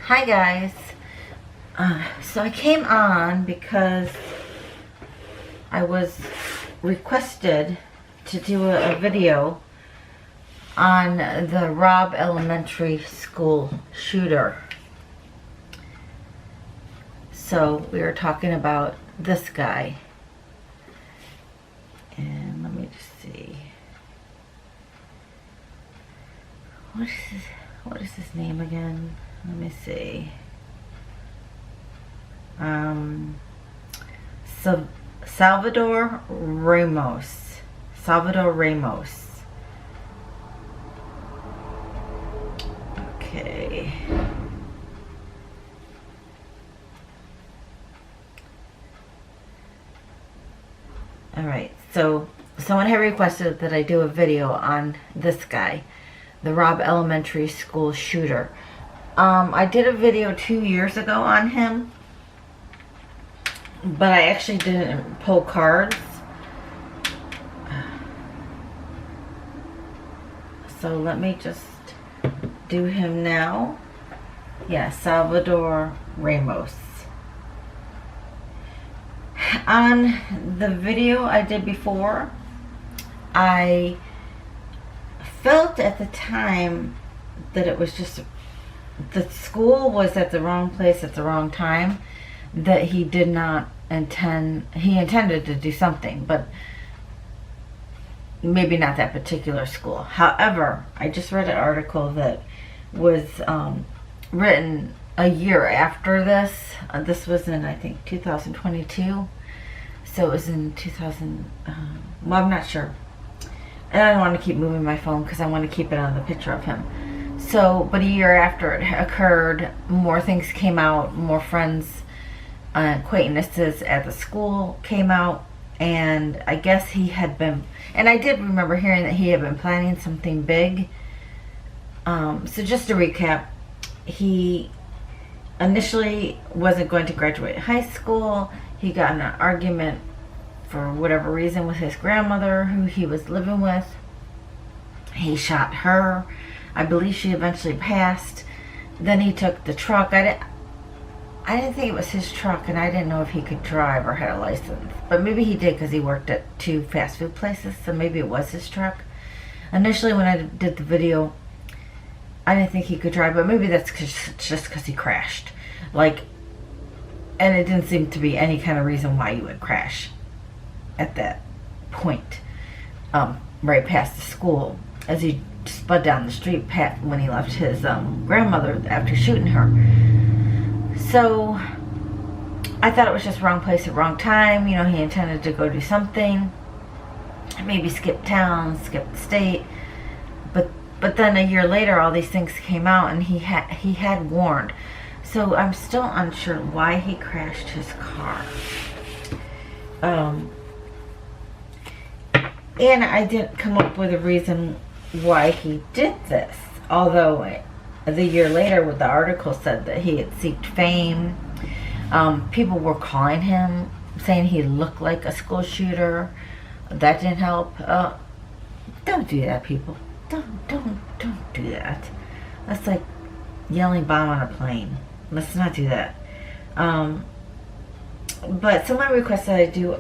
Hi guys. So I came on because I was requested to do a video on the Robb Elementary School shooter. So we were talking about this guy. And let me just see. What is his name again? Let me see. Salvador Ramos. Salvador Ramos. Okay. Alright, so someone had requested that I do a video on this guy, the Robb Elementary School shooter. I did a video 2 years ago on him, but I actually didn't pull cards. So let me just do him now. Yeah, Salvador Ramos. On the video I did before, I felt at the time that it was just the school was at the wrong place at the wrong time, that he did not intend, he intended to do something, but maybe not that particular school. However, I just read an article that was written a year after this. This was in, I think, 2022. So it was in 2000, well, I'm not sure. And I don't want to keep moving my phone because I want to keep it on the picture of him. So, but a year after it occurred, more things came out, more friends, acquaintances at the school came out, and I guess he had been, and I did remember hearing that he had been planning something big. So just to recap, he initially wasn't going to graduate high school. He got in an argument for whatever reason with his grandmother, who he was living with. He shot her. I believe she eventually passed. Then he took the truck. I didn't think it was his truck, and I didn't know if he could drive or had a license. But maybe he did because he worked at 2 fast food places, so maybe it was his truck. Initially, when I did the video, I didn't think he could drive, but maybe that's just because he crashed. Like, and it didn't seem to be any kind of reason why you would crash at that point, right past the school, as he spud down the street when he left his grandmother after shooting her. So I thought it was just wrong place at wrong time. You know, he intended to go do something, maybe skip town, skip the state. But then a year later, all these things came out, and he had warned. So I'm still unsure why he crashed his car. And I didn't come up with a reason why he did this. Although the year later, what the article said that he had sought fame. People were calling him, saying he looked like a school shooter. That didn't help. Don't do that, people. Don't do that. That's like yelling bomb on a plane. Let's not do that. But someone requested I do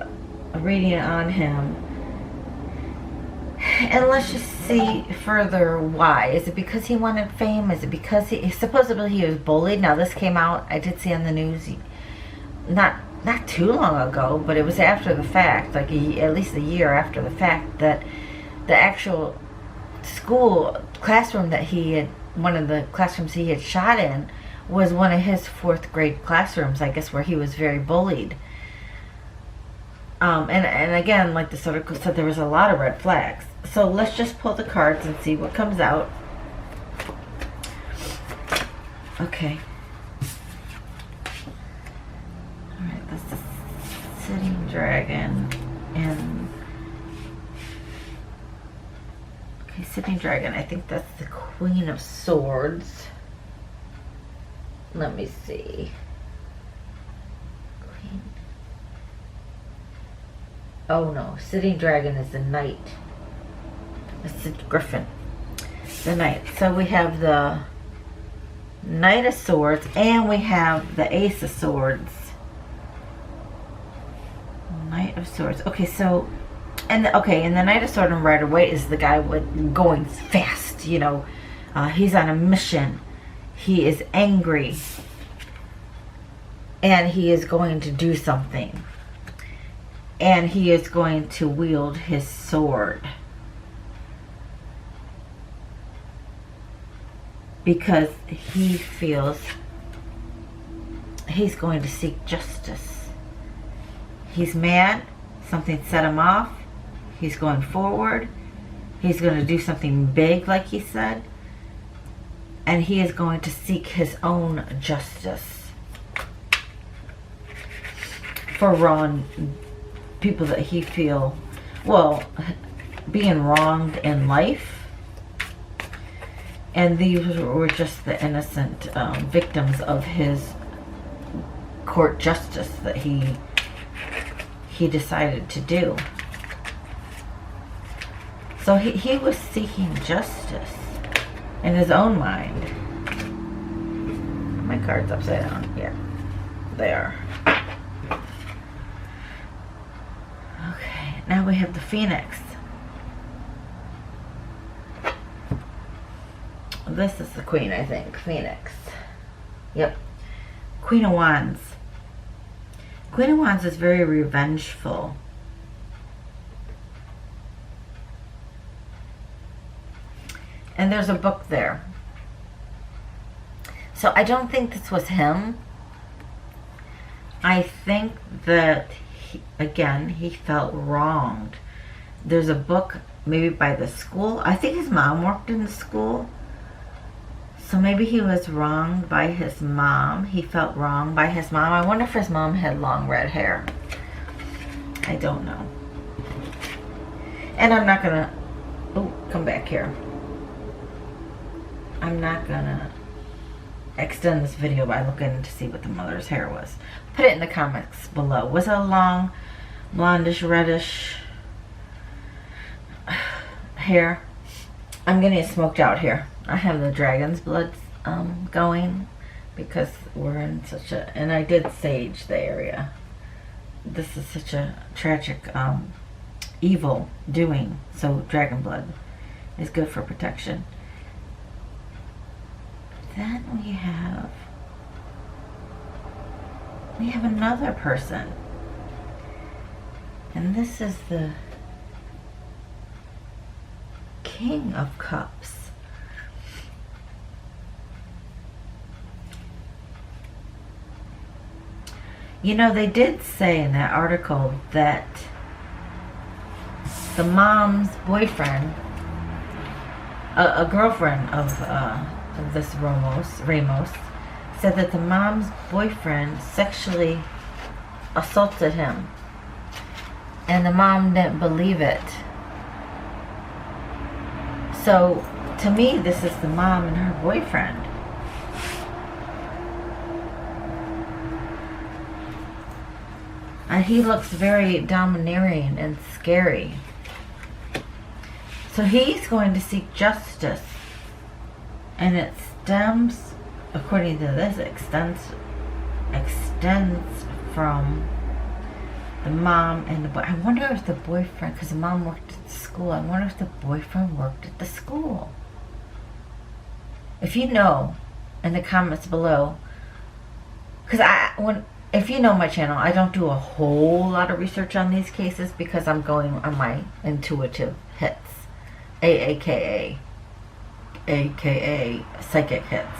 a reading on him. And let's just see further why. Is it because he wanted fame? Is it because supposedly he was bullied? Now this came out, I did see on the news not too long ago, but it was after the fact, like at least a year after the fact, that the actual school classroom that he had, one of the classrooms he had shot in, was one of his 4th grade classrooms, I guess, where he was very bullied. And again, like this article said, there was a lot of red flags. So let's just pull the cards and see what comes out. Okay. Alright, that's the Sitting Dragon. And okay, Sitting Dragon, I think that's the Queen of Swords. Let me see. Queen. Oh no, Sitting Dragon is the Knight. It's the Griffin. The Knight. So we have the Knight of Swords, and we have the Ace of Swords. Knight of Swords. Okay, so, and the Knight of Swords and Rider Waite is the guy with going fast. You know, he's on a mission. He is angry, and he is going to do something, and he is going to wield his sword because he feels he's going to seek justice. He's mad, something set him off, he's going forward, he's going to do something big like he said, and he is going to seek his own justice for wrong people that he feel, well, being wronged in life. And these were just the innocent victims of his court justice that he decided to do. So he was seeking justice in his own mind. My card's upside down. Yeah, they are. Okay, now we have the Phoenix. This is the Queen, I think. Phoenix. Yep. Queen of Wands. Queen of Wands is very revengeful. And there's a book there. So I don't think this was him. I think that, he felt wronged. There's a book maybe by the school. I think his mom worked in the school. So maybe he was wronged by his mom. He felt wronged by his mom. I wonder if his mom had long red hair. I don't know. And I'm not gonna... Oh, come back here. I'm not gonna extend this video by looking to see what the mother's hair was. Put it in the comments below. Was it a long, blondish, reddish hair? I'm getting smoked out here. I have the dragon's blood going because we're in such a... And I did sage the area. This is such a tragic evil doing. So dragon blood is good for protection. Then we have another person. And this is the King of Cups. You know, they did say in that article that the mom's boyfriend, a girlfriend of this Ramos, said that the mom's boyfriend sexually assaulted him. And the mom didn't believe it. So, to me, this is the mom and her boyfriend. And he looks very domineering and scary. So he's going to seek justice. And it stems, according to this, extends from the mom and the boy. I wonder if the boyfriend, because the mom worked at the school, I wonder if the boyfriend worked at the school. If you know, in the comments below, because if you know my channel, I don't do a whole lot of research on these cases because I'm going on my intuitive hits, aka psychic hits.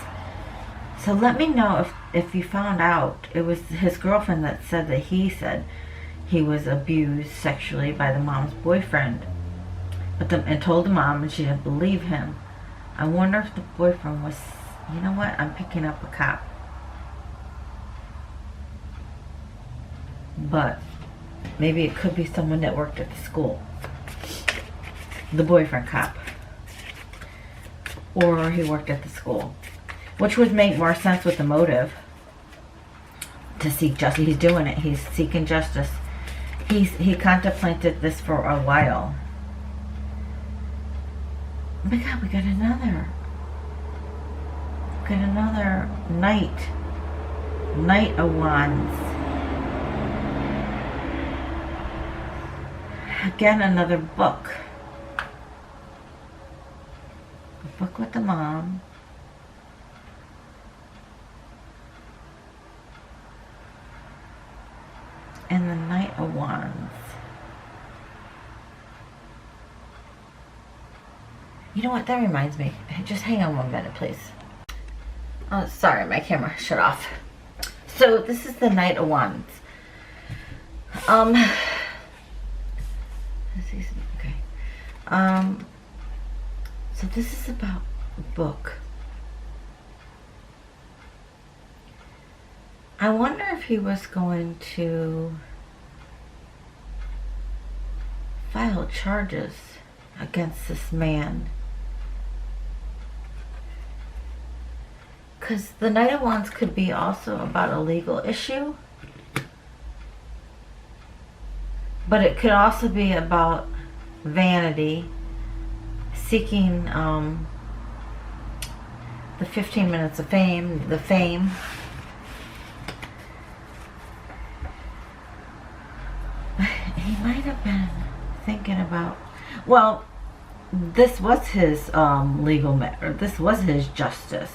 So let me know if you found out. It was his girlfriend that said that he was abused sexually by the mom's boyfriend, and told the mom, and she didn't believe him. I wonder if the boyfriend was, you know what, I'm picking up a cop. But maybe it could be someone that worked at the school. The boyfriend cop. Or he worked at the school. Which would make more sense with the motive. To seek justice. He's doing it. He's seeking justice. He contemplated this for a while. Oh my God, we got another Got another Knight. Knight of Wands. Again, another book. A book with the mom. And the Knight of Wands. You know what? That reminds me. Just hang on 1 minute, please. Oh, sorry, my camera shut off. So this is the Knight of Wands. Okay. So this is about a book. I wonder if he was going to file charges against this man. Because the Knight of Wands could be also about a legal issue. But it could also be about vanity, seeking the 15 minutes of fame, the fame. He might have been thinking about, well, this was his legal matter. This was his justice.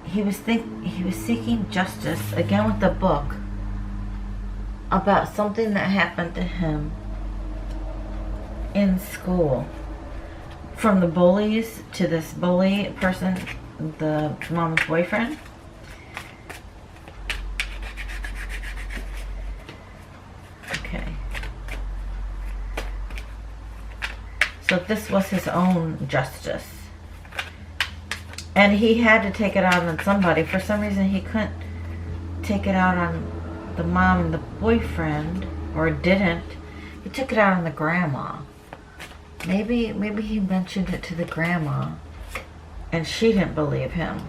He was seeking justice again with the book about something that happened to him in school. From the bullies to this bully person, the mom's boyfriend. Okay. So this was his own justice. And he had to take it out on somebody. For some reason he couldn't take it out on the mom and the boyfriend, or didn't. He took it out on the grandma. Maybe he mentioned it to the grandma and she didn't believe him.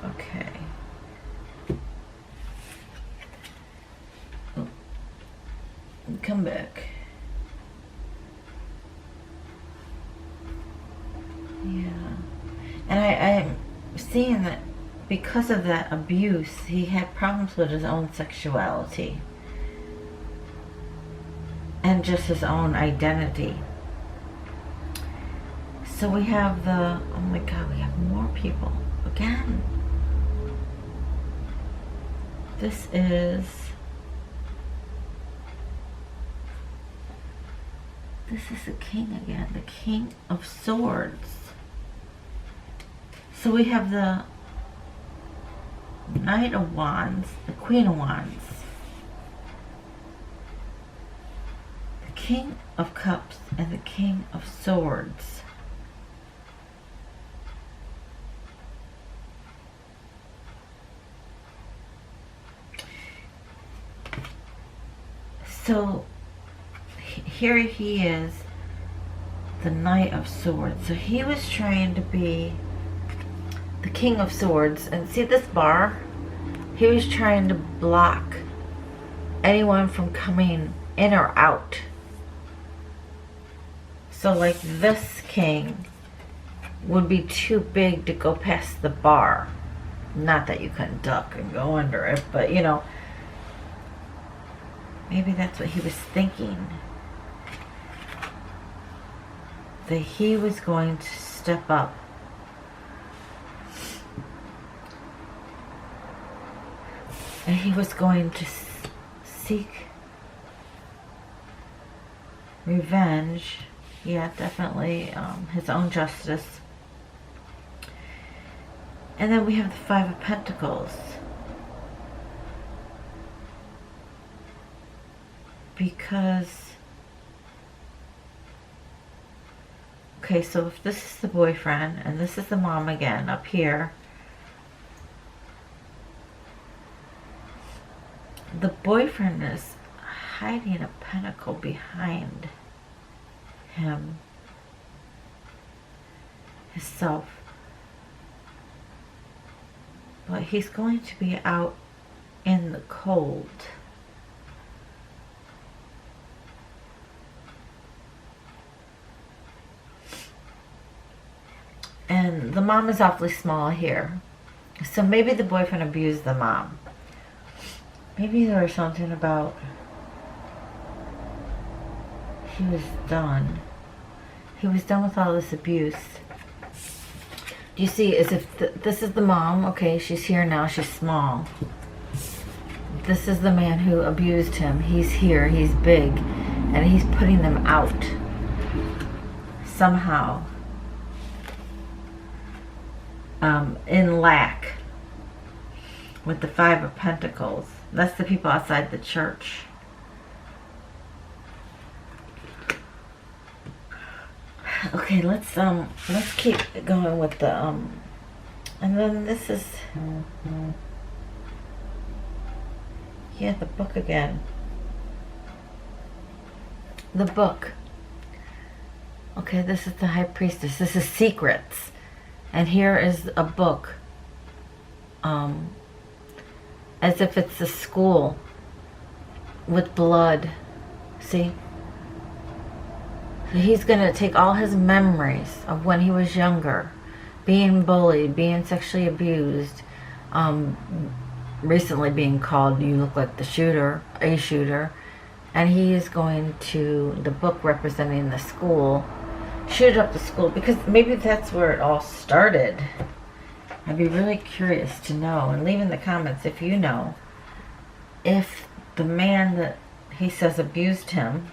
Okay. Come back. Yeah. And I'm seeing that because of that abuse, he had problems with his own sexuality and just his own identity. So we have the, oh my God, we have more people again. This is the king again, the King of Swords. So we have the Knight of Wands, the Queen of Wands, the King of Cups, and the King of Swords. So here he is, the Knight of Swords. So he was trying to be the King of Swords, and see this bar? He was trying to block anyone from coming in or out. So like this king would be too big to go past the bar. Not that you couldn't duck and go under it, but you know, maybe that's what he was thinking. That he was going to step up and he was going to seek revenge. Yeah, definitely his own justice. And then we have the Five of Pentacles. Because, okay, so if this is the boyfriend and this is the mom again up here, the boyfriend is hiding a pentacle behind him, himself. But he's going to be out in the cold. And the mom is awfully small here. So maybe the boyfriend abused the mom. Maybe there was something about he was done. He was done with all this abuse. You see, as if this is the mom. Okay, she's here now. She's small. This is the man who abused him. He's here. He's big. And he's putting them out. Somehow. In lack. With the Five of Pentacles. That's the people outside the church. Okay, let's keep going with the and then this is yeah, the book again. The book. Okay, this is the High Priestess. This is secrets. And here is a book. As if it's a school with blood. See? So he's going to take all his memories of when he was younger, being bullied, being sexually abused, recently being called, you look like the shooter, a shooter, and he is going to, the book representing the school, shoot up the school, because maybe that's where it all started. I'd be really curious to know, and leave in the comments if you know, if the man that he says abused him,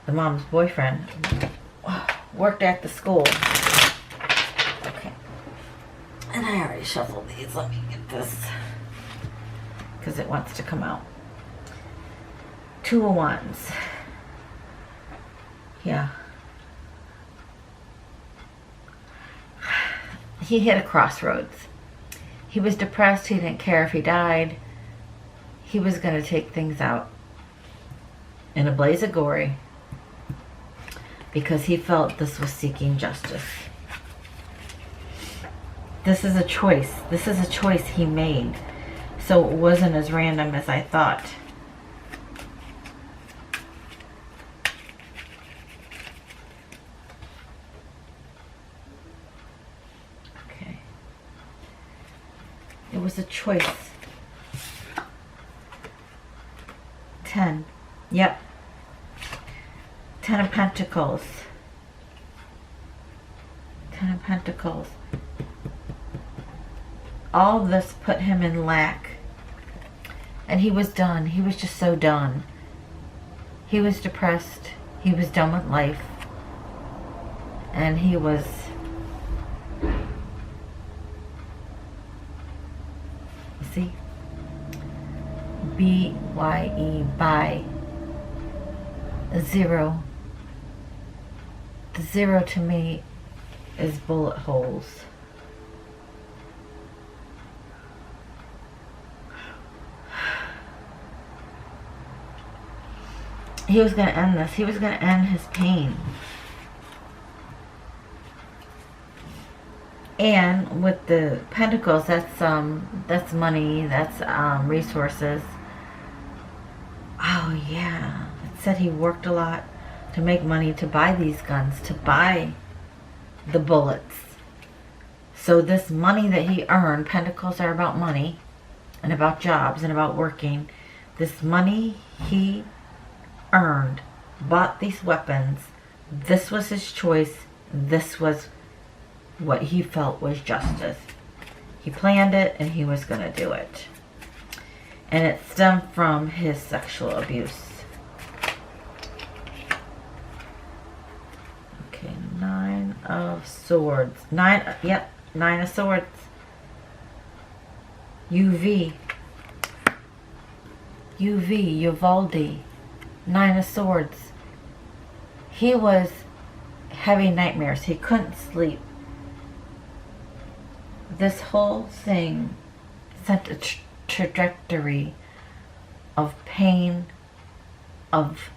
the mom's boyfriend, worked at the school. Okay. And I already shuffled these. Let me get this. Because it wants to come out. Two of Wands. Yeah. He hit a crossroads. He was depressed. He didn't care if he died. He was going to take things out in a blaze of glory. Because he felt this was seeking justice. This is a choice. This is a choice he made. So it wasn't as random as I thought. Okay. It was a choice. 10. Yep. 10 of Pentacles. 10 of Pentacles. All of this put him in lack. And he was done. He was just so done. He was depressed. He was done with life. And he was... See? B-Y-E, by. 0. The 0 to me is bullet holes. He was going to end this. He was going to end his pain. And with the Pentacles, that's money, that's resources. Oh yeah. It said he worked a lot to make money to buy these guns, to buy the bullets. So this money that he earned, Pentacles are about money and about jobs and about working. This money he earned, bought these weapons. This was his choice. This was what he felt was justice. He planned it and he was going to do it. And it stemmed from his sexual abuse. Okay, 9 of Swords. 9, yep, 9 of Swords. UV. UV, Uvalde. 9 of Swords. He was having nightmares. He couldn't sleep. This whole thing sent a trajectory of pain, of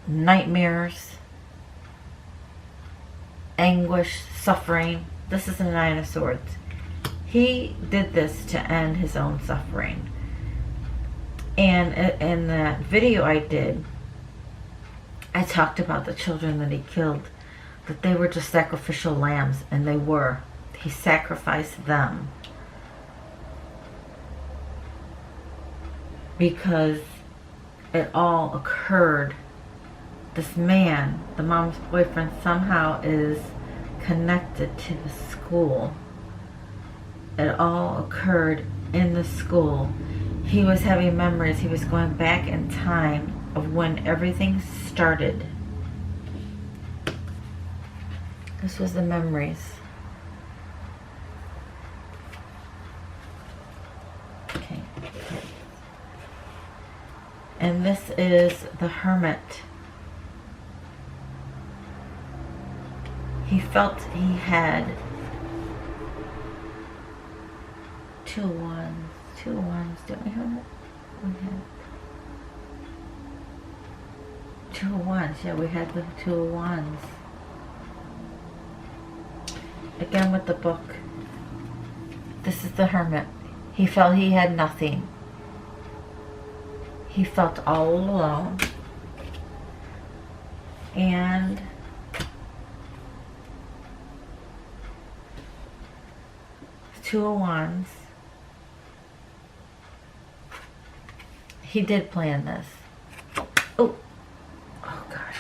nightmares, anguish, suffering. This is the 9 of Swords. He did this to end his own suffering. And in that video I did, I talked about the children that he killed, that they were just sacrificial lambs, and they were. He sacrificed them because it all occurred. This man, the mom's boyfriend, somehow is connected to the school. It all occurred in the school. He was having memories. He was going back in time of when everything started. This was the memories. Okay. And this is the hermit. He felt he had two wands. Didn't we have it? We had two wands. Yeah, we had the two wands. Again with the book. This is the hermit. He felt he had nothing. He felt all alone. And Two of Wands. He did plan this. Oh gosh.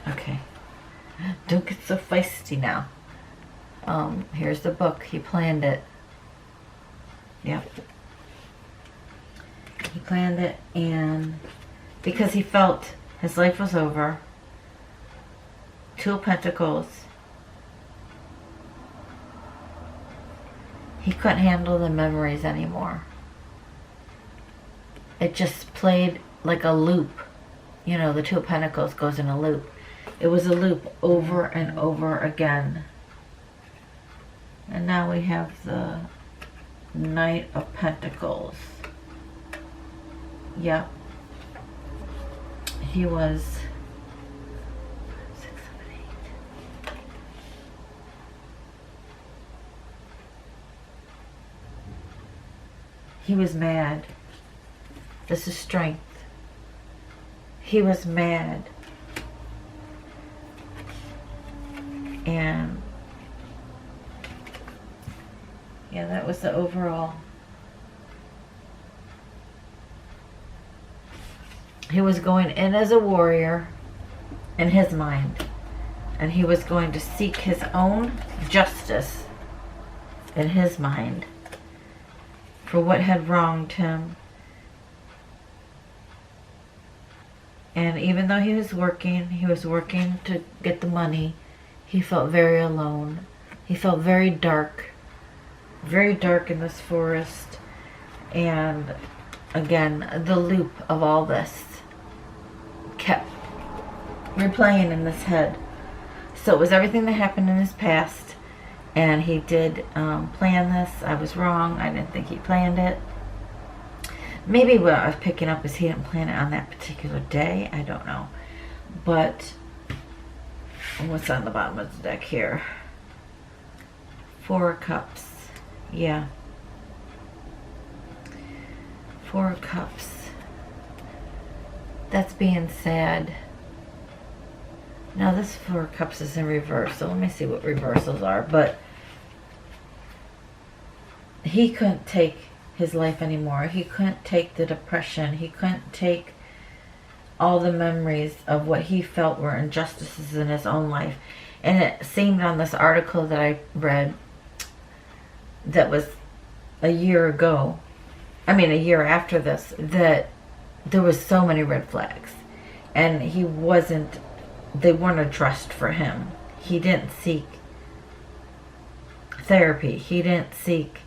Okay. Don't get so feisty now. Here's the book. He planned it. Yep. He planned it, and because he felt his life was over. Two of Pentacles. He couldn't handle the memories anymore. It just played like a loop. You know, the Two of Pentacles goes in a loop. It was a loop over and over again. And now we have the Knight of Pentacles. Yep. He was 6, 7, 8. He was mad. This is Strength. He was mad. And yeah, that was the overall. He was going in as a warrior in his mind. And he was going to seek his own justice in his mind for what had wronged him. And even though he was working to get the money, he felt very alone. He felt very dark in this forest. And again, the loop of all this kept replaying in his head. So it was everything that happened in his past, and he did plan this. I was wrong. I didn't think he planned it. Maybe what I was picking up is he didn't plan it on that particular day. I don't know. But what's on the bottom of the deck here? 4 of Cups. Yeah. 4 of Cups. That's being sad. Now this 4 of Cups is in reverse. So let me see what reversals are. But he couldn't take his life anymore. He couldn't take the depression. He couldn't take all the memories of what he felt were injustices in his own life. And it seemed on this article that I read that was a year ago, I mean a year after this, that there was so many red flags. And they weren't addressed for him. He didn't seek therapy. He didn't seek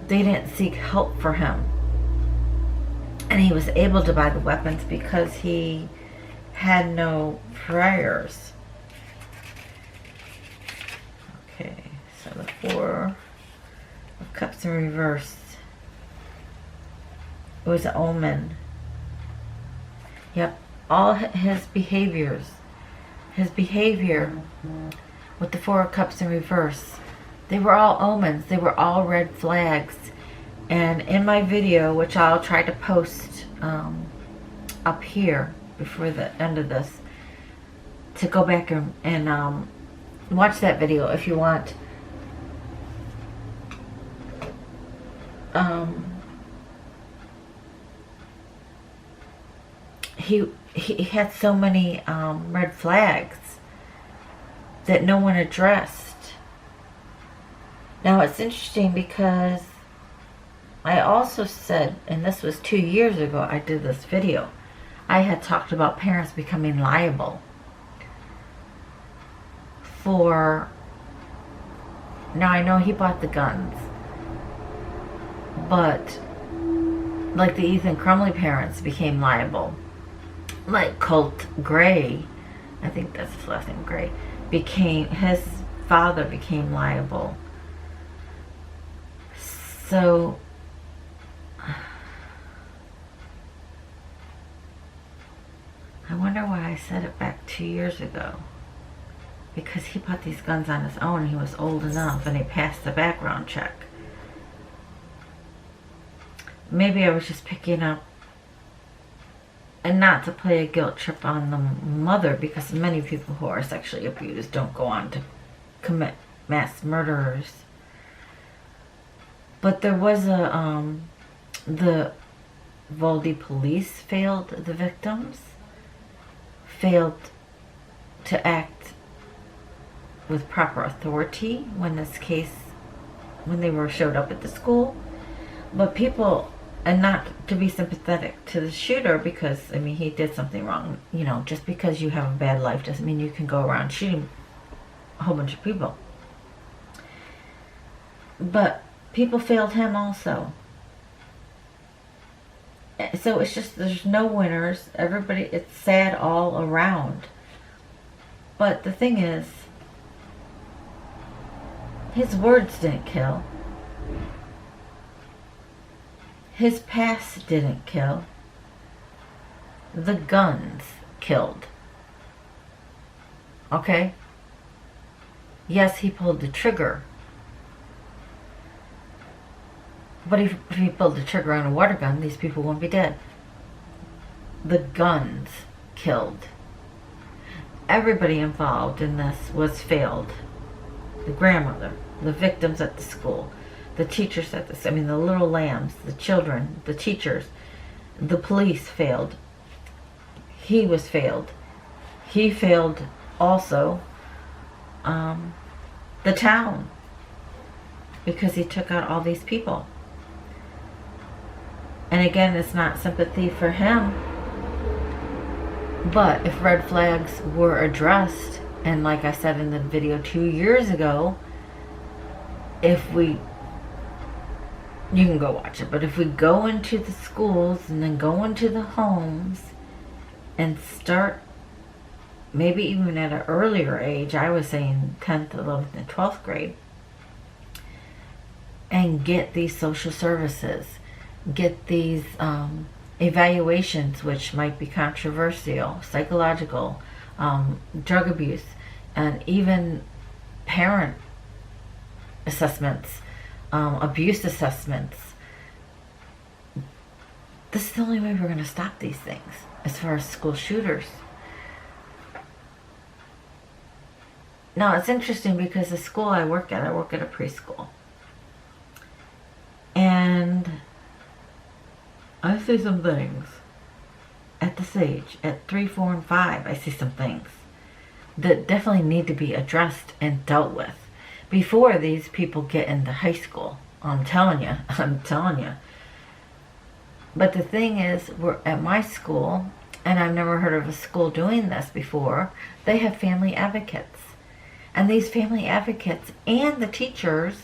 they didn't seek help for him. And he was able to buy the weapons because he had no priors. Okay, so the 4 of Cups in reverse. It was an omen. Yep, all his behavior with the 4 of Cups in reverse, they were all omens. They were all red flags. And in my video, which I'll try to post up here before the end of this, to go back and watch that video if you want. He had so many red flags that no one addressed. Now it's interesting because I also said, and this was 2 years ago I did this video, I had talked about parents becoming liable for, now I know he bought the guns, but like the Ethan Crumley parents became liable. Like Colt Gray, I think that's his last name, Gray, his father became liable. So I wonder why I said it back 2 years ago. Because he bought these guns on his own, he was old enough, and he passed the background check. Maybe I was just picking up, and not to play a guilt trip on the mother, because many people who are sexually abused don't go on to commit mass murders. But there was the Valdi police failed the victims, failed to act with proper authority when they showed up at the school. But people, and not to be sympathetic to the shooter, because I mean he did something wrong. You know, just because you have a bad life doesn't mean you can go around shooting a whole bunch of people. But people failed him also. So it's just, there's no winners. Everybody, it's sad all around. But the thing is, his words didn't kill. His past didn't kill. The guns killed. Okay? Yes, he pulled the trigger. But if he pulled the trigger on a water gun, these people wouldn't be dead. The guns killed. Everybody involved in this was failed. The grandmother, the victims at the school, the teachers at the, the little lambs, the children, the teachers, the police failed. He was failed. He failed also the town, because he took out all these people. And again, it's not sympathy for him, but if red flags were addressed, and like I said in the video 2 years ago, you can go watch it, but if we go into the schools and then go into the homes and start, maybe even at an earlier age, I was saying 10th, 11th, and 12th grade, and get these social services, get these evaluations, which might be controversial, psychological, drug abuse, and even parent assessments, abuse assessments. This is the only way we're going to stop these things as far as school shooters. Now it's interesting because the school I work at a preschool, and I see some things at this age, at 3, 4, and 5, I see some things that definitely need to be addressed and dealt with before these people get into high school. I'm telling you. But the thing is, we're at my school, and I've never heard of a school doing this before, they have family advocates. And these family advocates and the teachers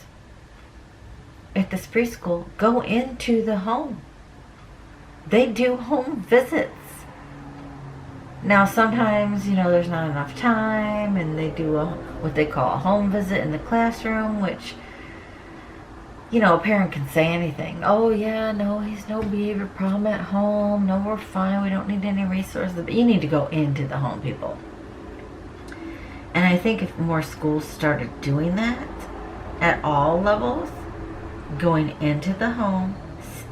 at this preschool go into the home. They do home visits. Now sometimes, there's not enough time, and they do what they call a home visit in the classroom, which, a parent can say anything. Oh yeah, no, he's no behavior problem at home. No, we're fine. We don't need any resources. But you need to go into the home, people. And I think if more schools started doing that at all levels, going into the home,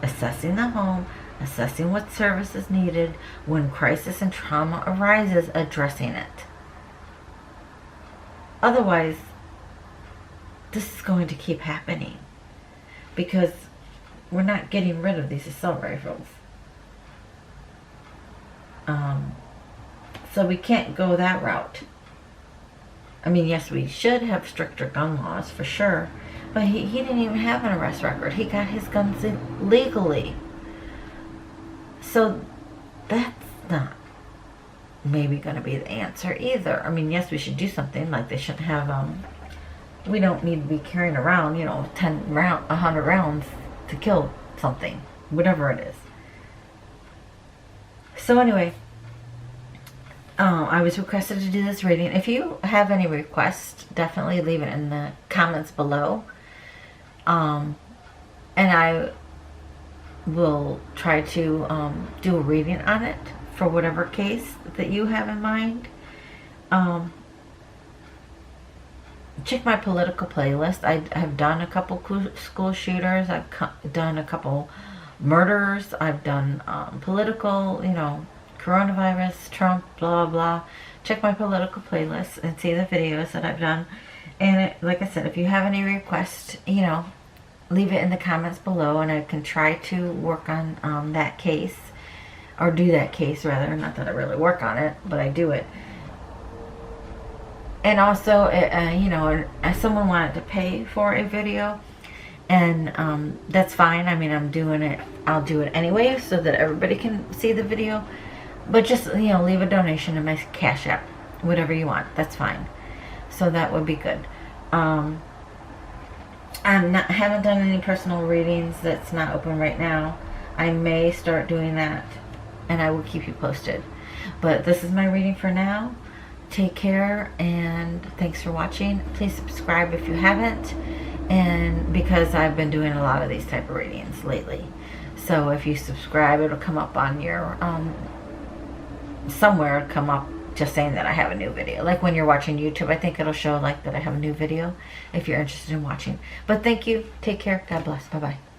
assessing the home, assessing what service is needed, when crisis and trauma arises, addressing it. Otherwise, this is going to keep happening because we're not getting rid of these assault rifles. So we can't go that route. I mean, yes, we should have stricter gun laws for sure, but he didn't even have an arrest record. He got his guns in legally. So that's not maybe going to be the answer either. I mean, yes, we should do something. Like they shouldn't have, we don't need to be carrying around, 100 rounds to kill something, whatever it is. So anyway, I was requested to do this reading. If you have any requests, definitely leave it in the comments below. And I will try to do a reading on it for whatever case that you have in mind. Check my political playlist. I have done a couple school shooters. I've done a couple murders. I've done political, coronavirus, Trump, blah, blah. Check my political playlist and see the videos that I've done. And like I said, if you have any requests, leave it in the comments below, and I can try to work on that case, or do that case rather. Not that I really work on it, but I do it. And also, someone wanted to pay for a video, and that's fine. I mean, I'm doing it. I'll do it anyway so that everybody can see the video. But just, leave a donation in my Cash App, whatever you want. That's fine. So that would be good. I haven't done any personal readings. That's not open right now. I may start doing that, and I will keep you posted. But this is my reading for now. Take care, and thanks for watching. Please subscribe if you haven't, and because I've been doing a lot of these type of readings lately. So if you subscribe, it'll come up on your somewhere, it'll come up just saying that I have a new video. Like when you're watching YouTube, I think it'll show like that I have a new video if you're interested in watching. But thank you. Take care. God bless. Bye-bye.